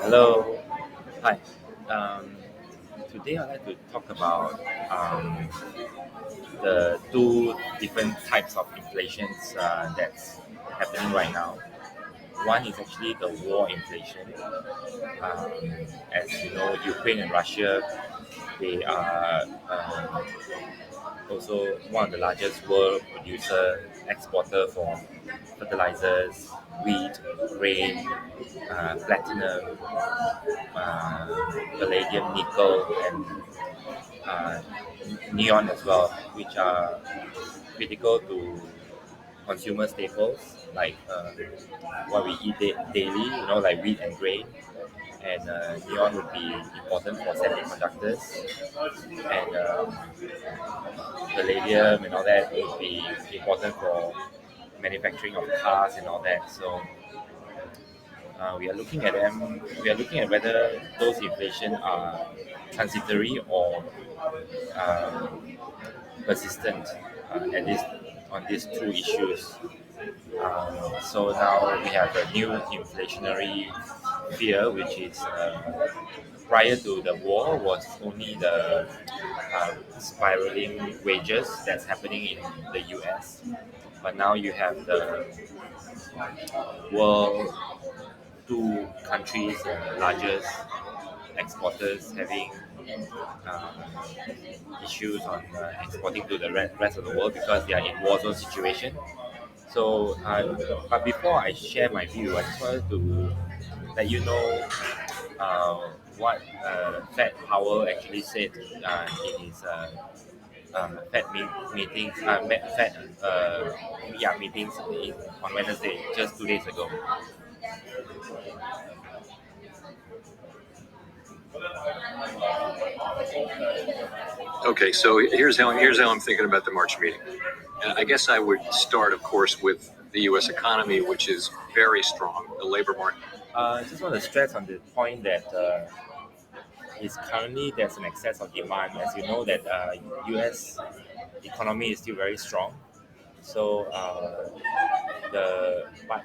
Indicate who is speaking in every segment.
Speaker 1: Hello. Hi. Um, Today I'd like to talk about the two different types of inflations that's happening right now. One is actually the war inflation. Um, as you know, Ukraine and Russia, they are also one of the largest world producer, exporter for fertilizers, wheat, grain, platinum, palladium, nickel, and uh, neon as well, which are critical to consumer staples like what we eat daily, like wheat and grain. And neon would be important for semiconductors, and palladium and all that would be important for manufacturing of cars and all that. So we are looking at them. We are looking at whether those inflation are transitory or um, persistent at this on these two issues. So now we have a new inflationary fear, which is prior to the war was only the spiraling wages that's happening in the US. But now you have the world two countries largest exporters having um, issues on exporting to the rest of the world because they are in war zone situation. So, but before I share my view, I just wanted to let you know what Fed Powell actually said in his meetings, meetings on Wednesday, just 2 days ago.
Speaker 2: Okay, so here's how I'm thinking about the March meeting. And I guess I would start, of course, with the U.S. economy, which is very strong. The labor market.
Speaker 1: I just want to stress on the point that is currently there's an excess of demand. As you know, that U.S. economy is still very strong. So but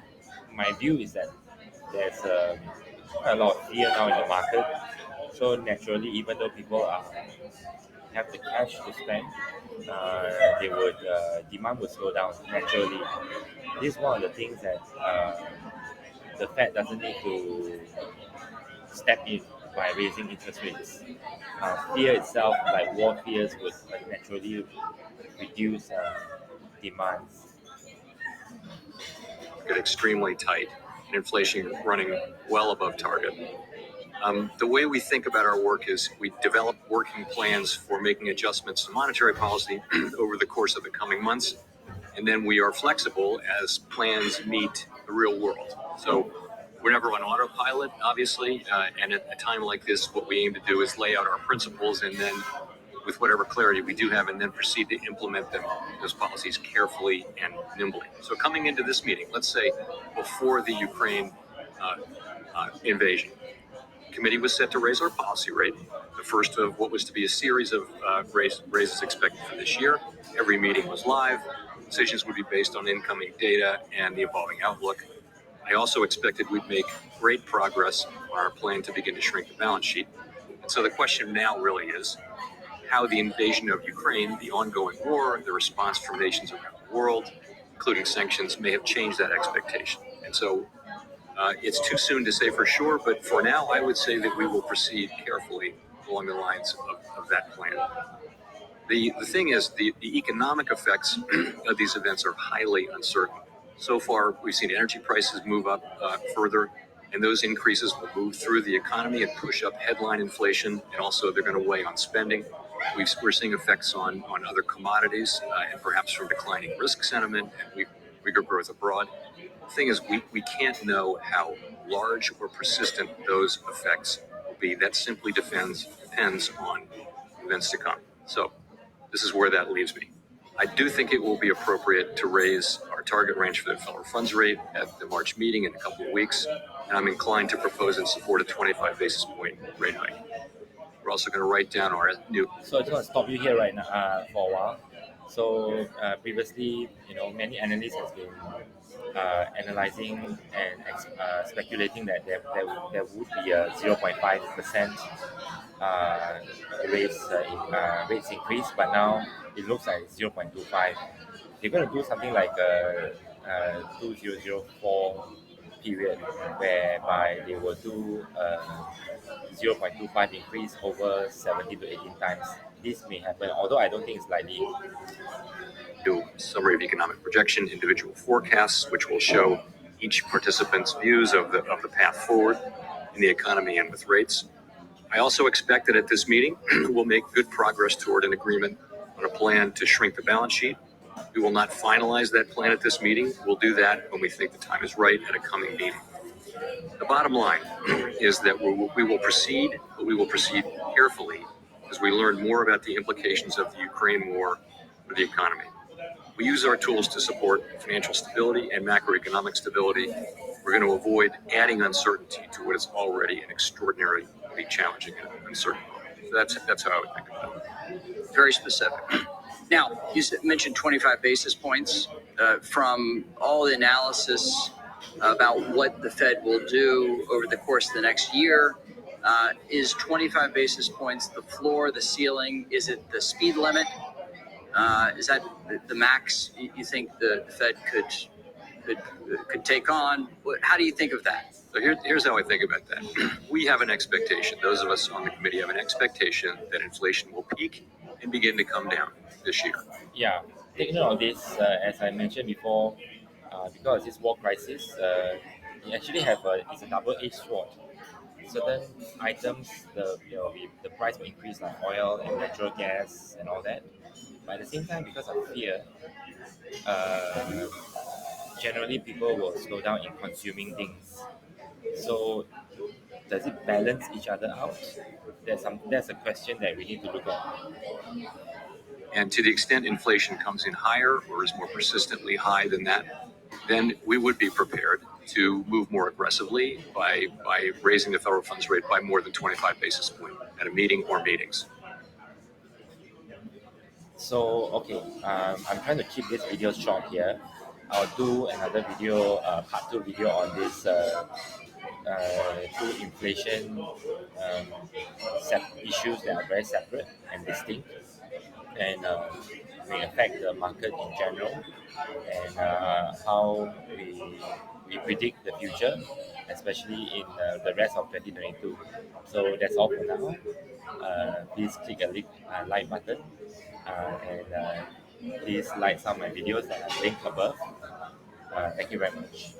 Speaker 1: my view is that there's quite a lot of fear now in the market. So naturally, even though people have the cash to spend, they would demand would slow down naturally. This is one of the things that the Fed doesn't need to step in by raising interest rates. Fear itself, like war fears, would naturally reduce demands.
Speaker 2: Get extremely tight, and inflation running well above target. The way we think about our work is we develop working plans for making adjustments to monetary policy over the course of the coming months, and then we are flexible as plans meet the real world. So we're never on autopilot, obviously, and at a time like this, what we aim to do is lay out our principles and then, with whatever clarity we do have, and then proceed to implement them, those policies, carefully and nimbly. So coming into this meeting, let's say before the Ukraine invasion, the committee was set to raise our policy rate, the first of what was to be a series of raises expected for this year. Every meeting was live. Decisions would be based on incoming data and the evolving outlook. I also expected we'd make great progress on our plan to begin to shrink the balance sheet. And so the question now really is how the invasion of Ukraine, the ongoing war, the response from nations around the world, including sanctions, may have changed that expectation. And so it's too soon to say for sure, but for now, I would say that we will proceed carefully along the lines of that plan. The thing is, the economic effects of these events are highly uncertain. So far, we've seen energy prices move up further, and those increases will move through the economy and push up headline inflation, and also they're going to weigh on spending. We're seeing effects on other commodities and perhaps from declining risk sentiment and weaker growth abroad. The thing is, we can't know how large or persistent those effects will be. That simply depends on events to come. So this is where that leaves me. I do think it will be appropriate to raise our target range for the federal funds rate at the March meeting in a couple of weeks, and I'm inclined to propose and support a 25 basis point rate hike. We're also going to write down our new.
Speaker 1: So I just want to stop you here right now for a while. So previously, many analysts has been analyzing and speculating that there would be a 0.5% uh, rates increase, but now it looks like 0.25. They're going to do something like a 2004 period whereby they will do a 0.25 increase over 17 to 18 times. This may happen, although I don't think it's likely.
Speaker 2: Do a summary of economic projection, individual forecasts, which will show each participant's views of the path forward in the economy and with rates. I also expect that at this meeting, we'll make good progress toward an agreement on a plan to shrink the balance sheet. We will not finalize that plan at this meeting. We'll do that when we think the time is right at a coming meeting. The bottom line is that we will proceed, but we will proceed carefully as we learn more about the implications of the Ukraine war for the economy. We use our tools to support financial stability and macroeconomic stability. We're going to avoid adding uncertainty to what is already an extraordinarily challenging and uncertain moment. So that's how I would think about it.
Speaker 3: Very specific. Now, you mentioned 25 basis points. From all the analysis about what the Fed will do over the course of the next year, is 25 basis points the floor, the ceiling? Is it the speed limit? Is that the max you think the Fed could take on? How do you think of that?
Speaker 2: So here's how I think about that. We have an expectation, those of us on the committee have an expectation that inflation will peak and begin to come down this year.
Speaker 1: Yeah, take note of this. As I mentioned before, because this war crisis, it actually it's a double-edged sword. Certain items, the price will increase like oil and natural gas and all that. But at the same time, because of fear, uh, generally people will slow down in consuming things. So does it balance each other out? That's a question that we need to look at.
Speaker 2: And to the extent inflation comes in higher or is more persistently high than that, then we would be prepared to move more aggressively by raising the federal funds rate by more than 25 basis points at a meeting or meetings.
Speaker 1: So okay, I'm trying to keep this video short here. I'll do another video, part two video on this two inflation issues that are very separate and distinct, and may affect the market in general, and how we predict the future, especially in the rest of 2022. So that's all for now. Please click a like button, and please like some of my videos that are linked above. Thank you very much.